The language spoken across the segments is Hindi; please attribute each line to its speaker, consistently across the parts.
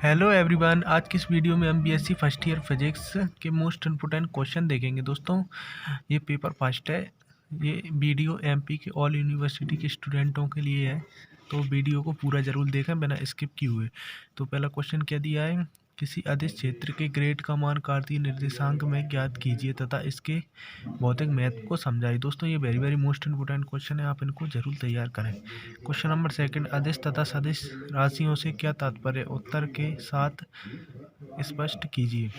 Speaker 1: Hello everyone. आज की इस वीडियो में हम बीएससी फर्स्ट ईयर फिजिक्स के मोस्ट इम्पोर्टेंट क्वेश्चन देखेंगे। दोस्तों, ये पेपर फर्स्ट है। ये वीडियो एमपी के ऑल यूनिवर्सिटी के स्टूडेंटों के लिए है, तो वीडियो को पूरा ज़रूर देखें बिना स्किप किए हुए। तो पहला क्वेश्चन क्या दिया है, किसी अदिश क्षेत्र के ग्रेड का मान कार्तीय निर्देशांक में ज्ञात कीजिए तथा इसके भौतिक महत्व को समझाइए। दोस्तों, ये very very most important question है, आप इनको जरूर तैयार करें। क्वेश्चन नंबर सेकंड, अदिश तथा सदिश राशियों से क्या तात्पर्य, उत्तर के साथ स्पष्ट कीजिए।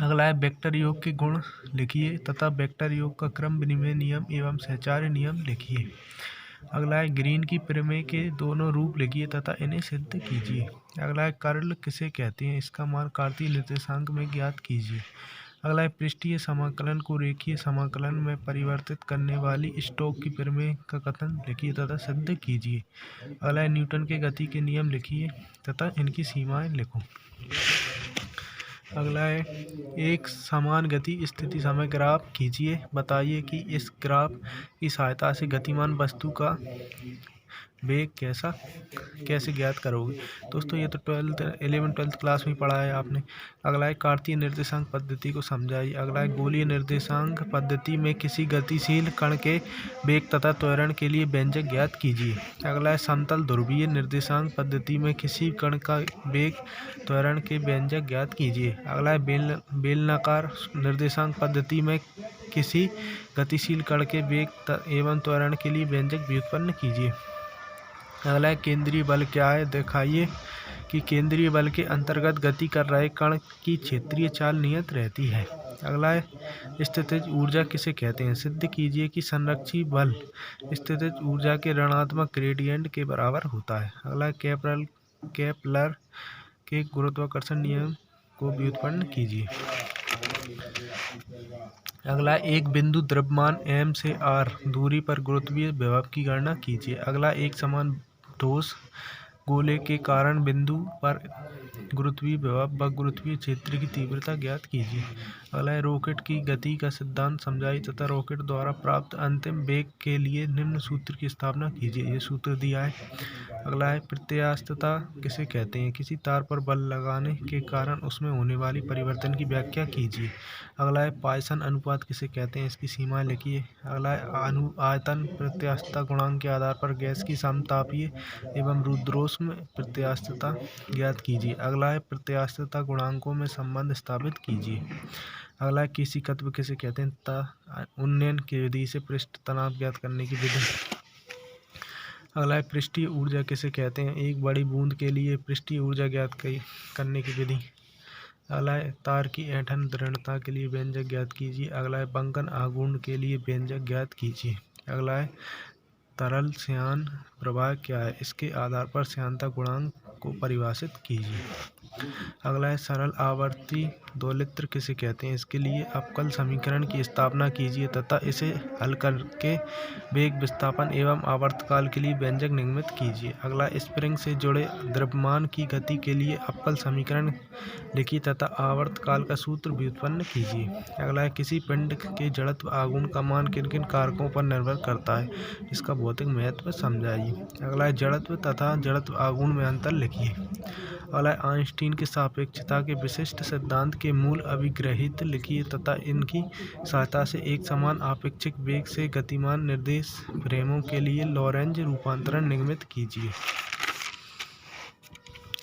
Speaker 1: अगला है, वेक्टर योग के गुण लिखिए तथा वेक्टर योग का क्रम विनिमय नियम एवं सहचार्य नियम लिखिए। अगला है, ग्रीन की प्रमेय के दोनों रूप लिखिए तथा इन्हें सिद्ध कीजिए। अगला है, कर्ल किसे कहते हैं, इसका मान कार्तीय निर्देशांक में ज्ञात कीजिए। अगला है, पृष्ठीय समाकलन को रेखीय समाकलन में परिवर्तित करने वाली स्टोक की प्रमेय का कथन लिखिए तथा सिद्ध कीजिए। अगला है, न्यूटन के गति के नियम लिखिए तथा इनकी सीमाएं लिखो। अगला है, एक समान गति स्थिति समय ग्राफ खींचिए, बताइए कि इस ग्राफ की सहायता से गतिमान वस्तु का वेग कैसे ज्ञात करोगे। दोस्तों, ये तो 11th-12th क्लास में पढ़ा है आपने। अगला है, कार्तीय निर्देशांक पद्धति को समझाइए। अगला है, गोलीय निर्देशांक पद्धति में किसी गतिशील कण के वेग तथा त्वरण के लिए व्यंजक ज्ञात कीजिए। अगला है, समतल ध्रुवीय निर्देशांक पद्धति में किसी कण का वेग त्वरण के व्यंजक ज्ञात कीजिए। अगला है, बेलनाकार निर्देशांक पद्धति में किसी गतिशील कण के वेग एवं त्वरण के लिए व्यंजक व्युत्पन्न कीजिए। अगला है, केंद्रीय बल क्या है, दिखाइए कि केंद्रीय बल के अंतर्गत गति कर रहे कण की क्षेत्रीय चाल नियत रहती है। अगला है, स्थितिज ऊर्जा किसे कहते हैं, सिद्ध कीजिए कि संरक्षी बल स्थितिज ऊर्जा के ऋणात्मक ग्रेडियंट के बराबर होता है। अगला है, केपलर के गुरुत्वाकर्षण नियम को व्युत्पन्न कीजिए। अगला, एक बिंदु द्रव्यमान m से r दूरी पर गुरुत्वीय विभव की गणना कीजिए। अगला, एक समान ठोस गोले के कारण बिंदु पर गुरुत्वीय विभव व गुरुत्वीय क्षेत्र की तीव्रता ज्ञात कीजिए। अगला है, रॉकेट की गति का सिद्धांत समझाइए तथा रॉकेट द्वारा प्राप्त अंतिम वेग के लिए निम्न सूत्र की स्थापना कीजिए। ये सूत्र दिया है। अगला है, प्रत्यास्थता किसे कहते हैं, किसी तार पर बल लगाने के कारण उसमें होने वाली परिवर्तन की व्याख्या कीजिए। अगला है, पॉइसन अनुपात किसे कहते हैं, इसकी सीमाएं लिखिए। अगला है, आयतन प्रत्यास्थता गुणांक के आधार पर गैस की समतापीय एवं रुद्रोष्म प्रत्यास्थता ज्ञात कीजिए। अगला है, प्रत्यास्थता गुणांकों में संबंध स्थापित कीजिए। अगला है, किसी तत्व किसे कहते हैं तथा उन्नयन की विधि से पृष्ठ तनाव ज्ञात करने की विधि। अगला है, पृष्ठीय ऊर्जा किसे कहते हैं, एक बड़ी बूंद के लिए पृष्ठीय ऊर्जा ज्ञात करने की विधि। अगला है, तार की ऐंठन दृढ़ता के लिए व्यंजक ज्ञात कीजिए। अगला है, बंकन आघूर्ण के लिए व्यंजक ज्ञात कीजिए। अगला है, तरल श्यान प्रवाह क्या है, इसके आधार पर श्यानता गुणांक को परिभाषित कीजिए। अगला है, सरल आवर्ती दोलित्र किसे कहते हैं, इसके लिए अवकल समीकरण की स्थापना कीजिए तथा इसे हल करके वेग विस्थापन एवं आवर्तकाल के लिए व्यंजक निर्मित कीजिए। अगला, स्प्रिंग से जुड़े द्रव्यमान की गति के लिए अवकल समीकरण लिखिए तथा आवर्तकाल का सूत्र व्युत्पन्न कीजिए। अगला है, किसी पिंड के जड़त्व आघूर्ण का मान किन किन कारकों पर निर्भर करता है, इसका भौतिक महत्व समझाइए। अगला है, जड़त्व तथा जड़त्व आघूर्ण में अंतर लिखिए। अगला है, आइंस्टीन के सापेक्षता के विशिष्ट सिद्धांत के मूल अभिग्रहित लिखिए तथा इनकी सहायता से एक समान आपेक्षिक वेग से गतिमान निर्देश फ्रेमों के लिए लॉरेंज रूपांतरण निर्मित कीजिए।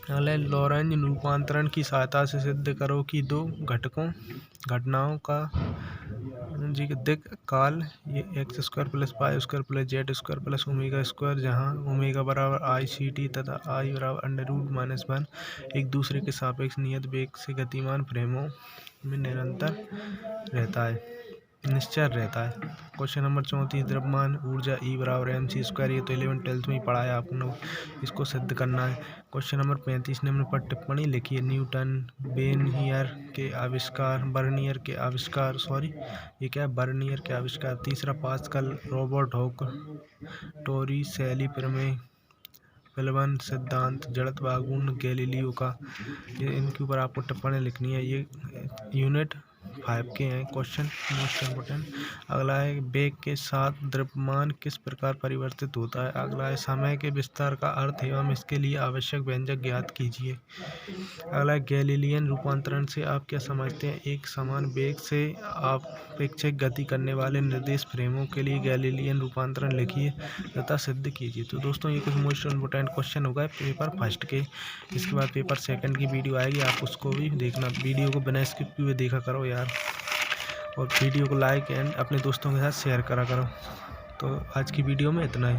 Speaker 1: अगला है, लॉरेंज रूपांतरण की सहायता से सिद्ध करो कि दो घटनाओं का दिक् काल ये x² + y² + z² + omega square, जहाँ ओमेगा बराबर i/c/t तथा i बराबर √-1 एक दूसरे के सापेक्ष नियत वेग से गतिमान फ्रेमों में निश्चर रहता है। क्वेश्चन नंबर 34, द्रव्यमान ऊर्जा E बराबर mc², ये तो 11th-12th में ही पढ़ा है आपने, इसको सिद्ध करना है। क्वेश्चन नंबर 35, निम्न पर टिप्पणी लिखिए। न्यूटन, बर्नियर के आविष्कार। तीसरा, पास्कल, रॉबर्ट हुक, टोरिसेली प्रमेय, विल्सन सिद्धांत, जड़त्व आघूर्ण गैलीलियो का। ये इनके ऊपर आपको टिप्पणी लिखनी है। ये यूनिट 5 के हैं क्वेश्चन मोस्ट इम्पोर्टेंट। अगला है वेग के साथ द्रव्यमान किस प्रकार परिवर्तित होता है। अगला है समय के विस्तार का अर्थ एवं इसके लिए आवश्यक व्यंजक ज्ञात कीजिए। अगला है गैलीलियन रूपांतरण से आप क्या समझते हैं। एक समान वेग से अपेक्षित गति करने वाले निर्देश फ्रेमों के लिए गैलीलियन रूपांतरण लिखिए तथा सिद्ध कीजिए। तो दोस्तों ये कुछ मोस्ट इम्पोर्टेंट क्वेश्चन होगा पेपर फर्स्ट के। इसके बाद पेपर सेकंड की वीडियो आएगी, आप उसको भी देखना। वीडियो को बिना स्किप किए देखा करो यार, और वीडियो को लाइक एंड अपने दोस्तों के साथ शेयर करा करो। तो आज की वीडियो में इतना ही।